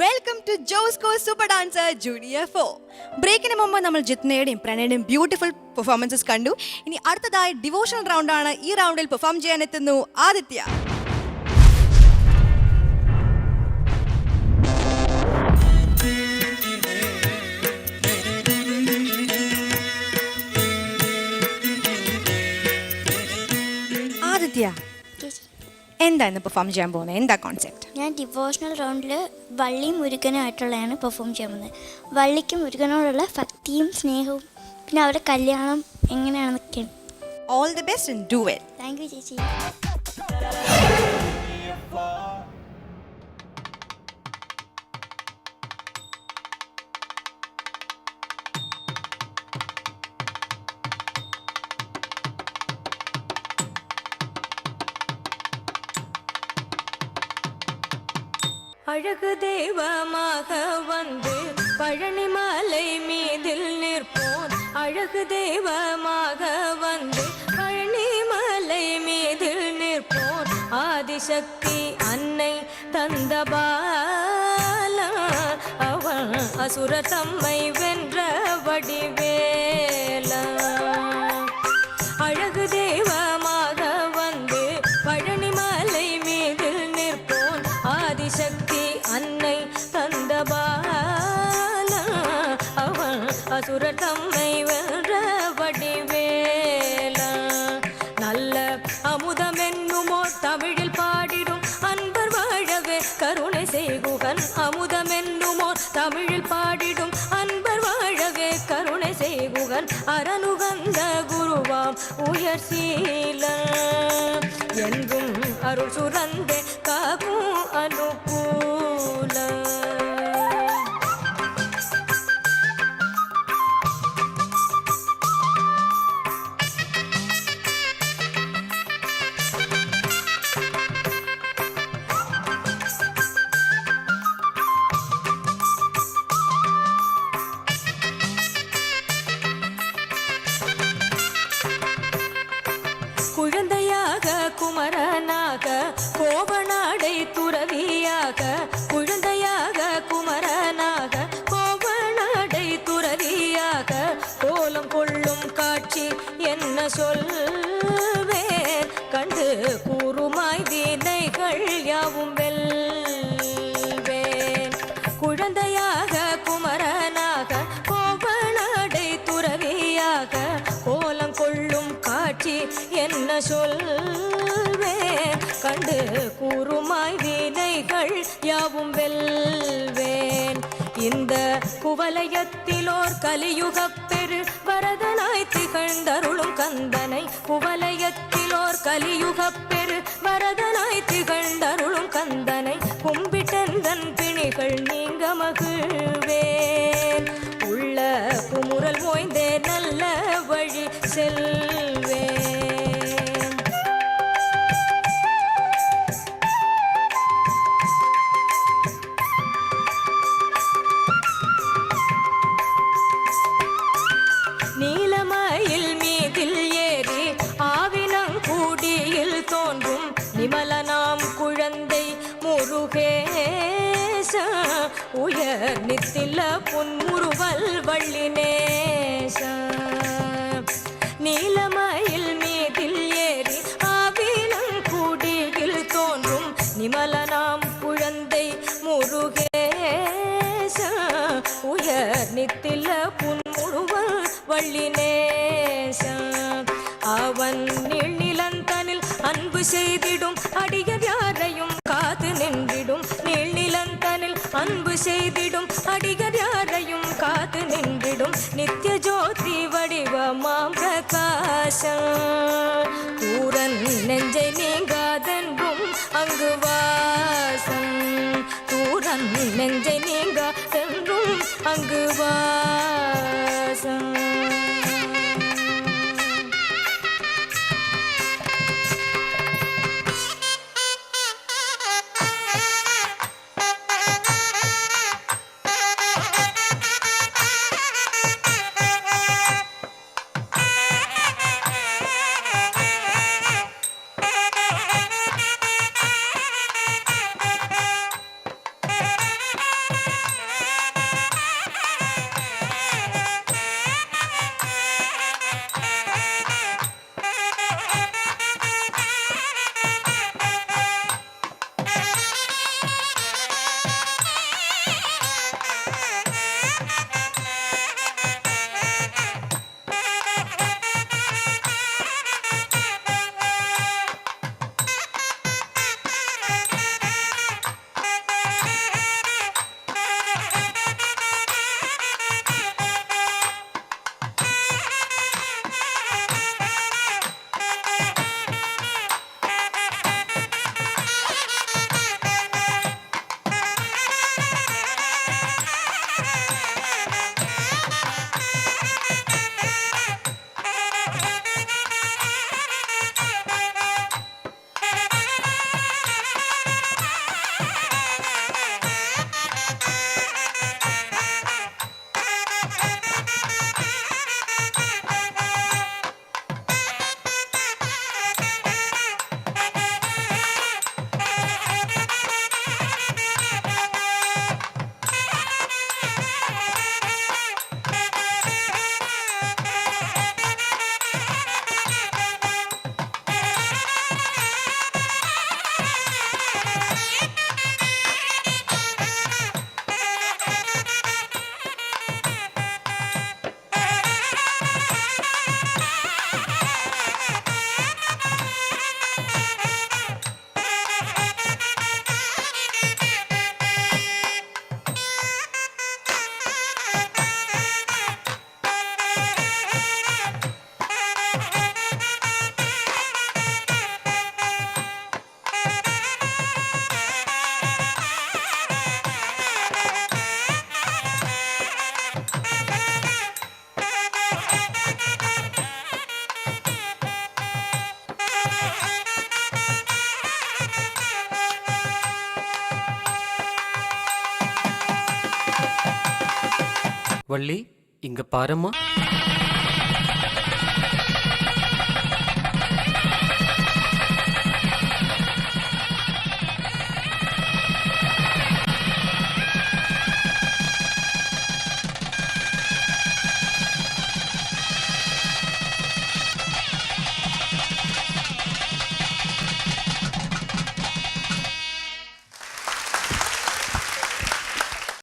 Welcome to Josco super dancer junior 4. ബ്രേക്കിന് മുമ്പ് നമ്മൾ ജിത്നയുടെയും പ്രണയുടെയും ബ്യൂട്ടിഫുൾ പെർഫോമൻസസ് കണ്ടു. ഇനി അടുത്തതായി ഡിവോഷണൽ റൗണ്ടാണ്. ഈ റൗണ്ടിൽ പെർഫോം ചെയ്യാൻ എത്തുന്നു ആദിത്യ. ആദിത്യ, എന്താ ഇന്ന് പെർഫോം ചെയ്യാൻ പോകുന്നത്? എന്താ കോൺസെപ്റ്റ്? ഞാൻ ഡിവോഷണൽ റൗണ്ടിൽ വള്ളിയും മുരുകനുമായിട്ടുള്ളതാണ് പെർഫോം ചെയ്യാൻ പോകുന്നത്. വള്ളിക്കും മുരുകനോടുള്ള ഭക്തിയും സ്നേഹവും പിന്നെ അവരുടെ കല്യാണം എങ്ങനെയാണെന്നൊക്കെയാണ്. All the best and do it. Thank you ചേച്ചി. அழகு தெய்வமாக வந்து பழனிமலை மீதில் நிற்போம். அழகு தெய்வமாக வந்து பழனிமலை மீதில் நிற்போம். ஆதிசக்தி அன்னை தந்த பாலா அவன் அசுர தம்மை வென்ற வடிவேலா. அழகு தெய்வமாக வந்து பழனிமலை மீதில் நிற்போம். ஆதிசக்தி அன்னை தந்த பாலா அவன் அசுர தம்மை வென்ற வடிவேலா. நல்ல அமுதமென்னுமோ தமிழில் பாடிடும் அன்பர் வாழவே கருணை செய்குகன். அமுதமென்னுமோ தமிழில் பாடிடும் அன்பர் வாழவே கருணை செய்குகன். அரணுகந்த குருவாம் உயர் சீல என்றும் அருள் சுரந்தே காக்கும் அனுகூல. குழந்தையாக குமரனாக கோவநாடை துறவியாக. குழந்தையாக குமரனாக கோவநாடை துறவியாக. கோலம் கொள்ளும் காட்சி என்ன சொல்வேன். கண்டு கூறுமாய் வீணைகள் யாவும் வெல்வேன். குழந்தையாக குமரனாக கோவநாடை துறவியாக. கோலம் கொள்ளும் காட்சி என்ன சொல்வேன். கண்டு கூறுமாய் வீணைகள் யாவும் வெல்வேன். இந்த குவலயத்திலோர் கலியுகப் பெரு வரதனாய் திகழ்ந்தருளும் கந்தனை. குவலயத்திலோர் கலியுகப் பெரு வரதனாய் திகழ்ந்தருளும் கந்தனை. கும்பிட்டெந்தன் பிணிகள் நீங்க மகிழ்வேன். உள்ள குமுறல் ஓய்ந்தே நல்ல வழி செல்வேன். நீலமயில் மீதில் ஏறி ஆவினங்கூடியில் தோன்றும் நிமலனாம் குழந்தை முருகேச. உயர் நித்தில புன்முறுவல் வள்ளினேச. நீலமயில் மீதில் ஏறி ஆவினங்கூடியில் தோன்றும் நிமலனாம் குழந்தை முருகேச. உயர் நித்தில புன்முறுவல் வள்ளினேச. அவன் நீழ்நிலந்தனில் அன்பு செய்திடும் அடியர் யாரையும் காத்து நின்றிடும். நீழ்நிலந்தனில் அன்பு செய்திடும் அடியர் யாரையும் காத்து நின்றிடும். நித்திய ஜோதி வடிவமாம் பிரகாச. தூரன் நெஞ்சை நீங்காதென்றும் அங்கு வாசம். தூரன் நெஞ்சை நீங்காதென்றும் அங்கு வாசம். வள்ளி இங்க பாரம்மா.